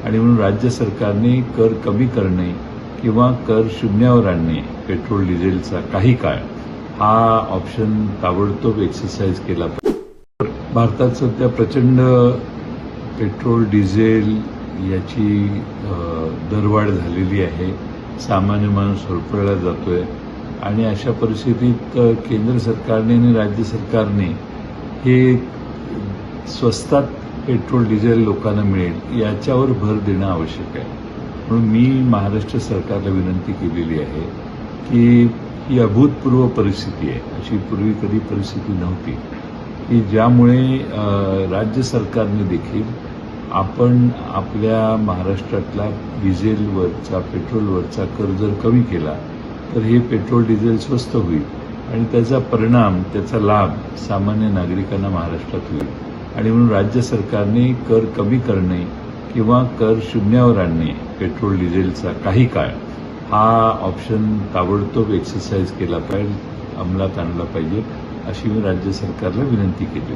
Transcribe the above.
आणि म्हणून राज्य सरकारने कर कमी करणे किंवा कर शून्यावर आणणे पेट्रोल डिझेलचा काही काळ हा ऑप्शन ताबडतोब एक्सरसाइज केला पाहिजे. भारतात सध्या प्रचंड पेट्रोल डिझेल याची दरवाढ झालेली आहे. सामान्य माणूस होरपळला जातोय आणि अशा परिस्थितीत केंद्र सरकारने आणि राज्य सरकारने हे स्वस्तात पेट्रोल डिझेल लोकांना मिळेल याच्यावर भर देणं आवश्यक आहे. म्हणून मी महाराष्ट्र सरकारला विनंती केलेली आहे की ही अभूतपूर्व परिस्थिती आहे, अशी पूर्वी कधी परिस्थिती नव्हती, की ज्यामुळे राज्य सरकारने देखील आपण आपल्या महाराष्ट्रातला डिझेलवरचा पेट्रोलवरचा कर जर कमी केला तर हे पेट्रोल डिझेल स्वस्त होईल आणि त्याचा परिणाम त्याचा लाभ सामान्य नागरिकांना महाराष्ट्रात होईल. आणि म्हणून राज्य सरकारने कर कमी करणे किंवा कर शून्यावर आणणे पेट्रोल डिझेलचा काही काळ हा ऑप्शन ताबडतोब एक्सरसाइज केला पाहिजे, अंमलात आणला पाहिजे, अशी मी राज्य सरकारला विनंती केली.